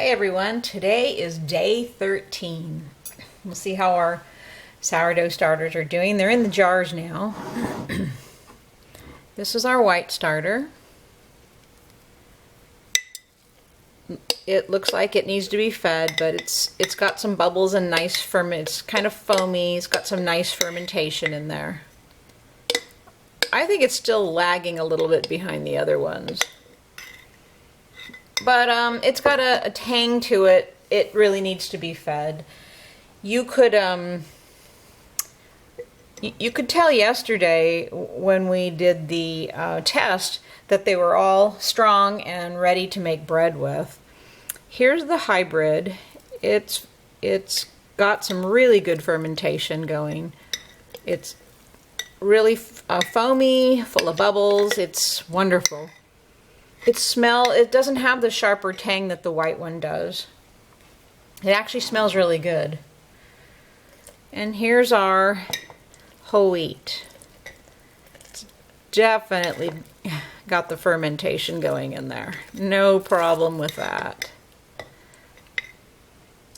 Hey everyone, today is day 13. We'll see how our sourdough starters are doing. They're in the jars now. This is our white starter. It looks like it needs to be fed, but it's got some bubbles and nice it's kind of foamy. It's got some nice fermentation in there. I think it's still lagging a little bit behind the other ones. But it's got a tang to it. It really needs to be fed. You could tell yesterday when we did the test that they were all strong and ready to make bread with. Here's the hybrid. It's got some really good fermentation going. It's really foamy, full of bubbles. It's wonderful. It doesn't have the sharper tang that the white one does. It actually smells really good. And here's our whole wheat. It's definitely got the fermentation going in there. No problem with that.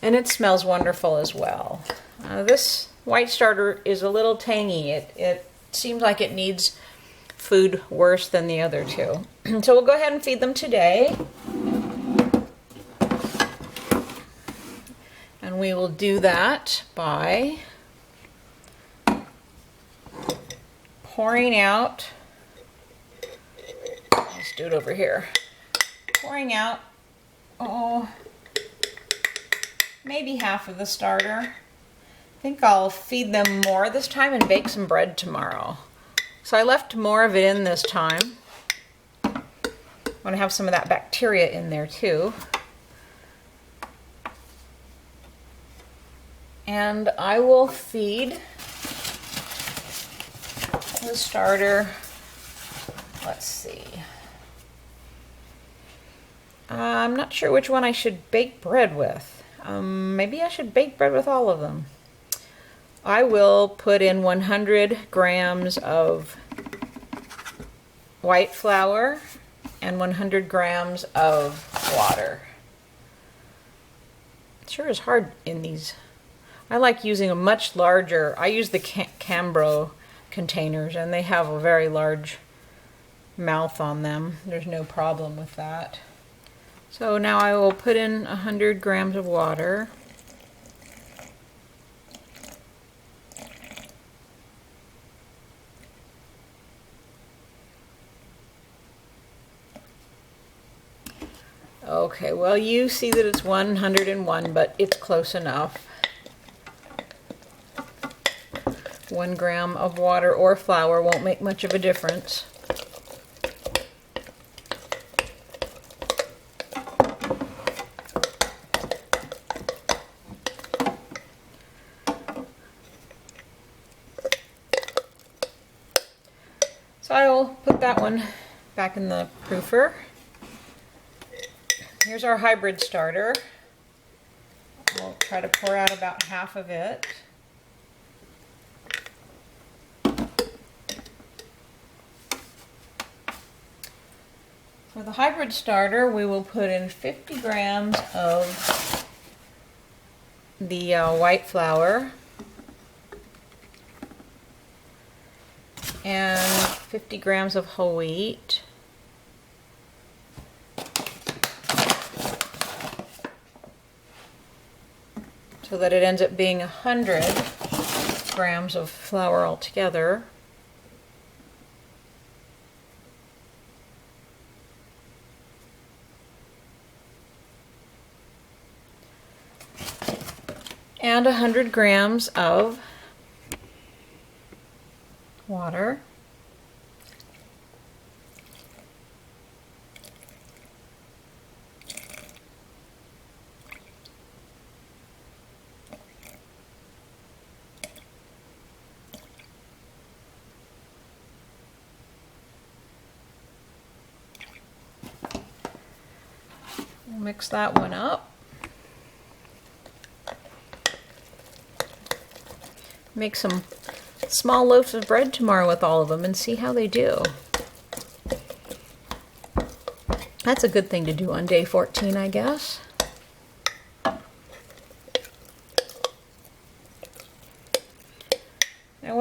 And it smells wonderful as well. This white starter is a little tangy. It seems like it needs food worse than the other two. So we'll go ahead and feed them today. And we will do that by pouring out, let's do it over here, pouring out, maybe half of the starter. I think I'll feed them more this time and bake some bread tomorrow. So I left more of it in this time. I want to have some of that bacteria in there too. And I will feed the starter, let's see. I'm not sure which one I should bake bread with. Maybe I should bake bread with all of them. I will put in 100 grams of white flour and 100 grams of water. It sure is hard in these. I like using a much larger, I use the Cambro containers and they have a very large mouth on them. There's no problem with that. So now I will put in 100 grams of water. Okay, well you see that it's 101, but it's close enough. 1 gram of water or flour won't make much of a difference. So I will put that one back in the proofer. Here's our hybrid starter. I'll try to pour out about half of it. For the hybrid starter, we will put in 50 grams of the white flour and 50 grams of whole wheat. So that it ends up being 100 grams of flour altogether. And 100 grams of water. We'll mix that one up. Make some small loaves of bread tomorrow with all of them and see how they do. That's a good thing to do on day 14, I guess.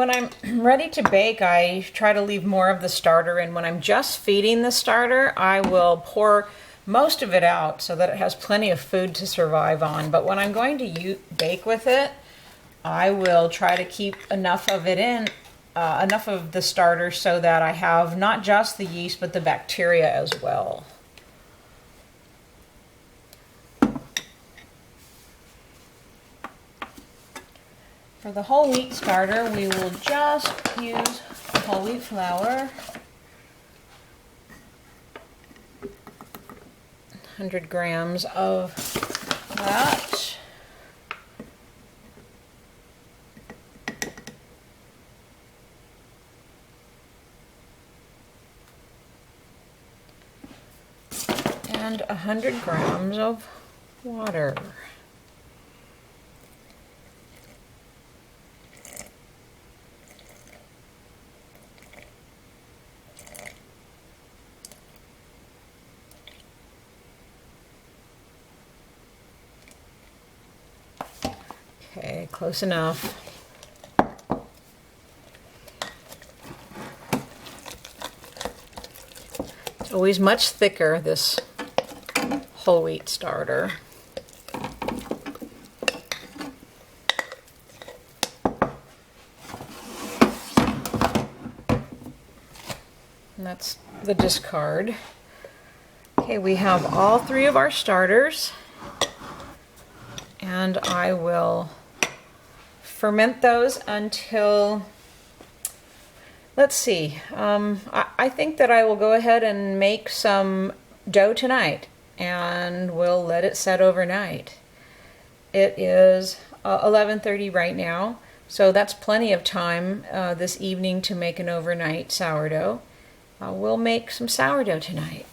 When I'm ready to bake, I try to leave more of the starter in. When I'm just feeding the starter, I will pour most of it out so that it has plenty of food to survive on. But when I'm going to bake with it, I will try to keep enough of it in, enough of the starter so that I have not just the yeast but the bacteria as well. For the whole wheat starter, we will just use whole wheat flour, 100 grams of that. And 100 grams of water. Okay, close enough. It's always much thicker, this whole wheat starter. And that's the discard. Okay, we have all three of our starters, and I will ferment those until, let's see, I think that I will go ahead and make some dough tonight, and we'll let it set overnight. It is 11:30 right now, so that's plenty of time this evening to make an overnight sourdough. We'll make some sourdough tonight.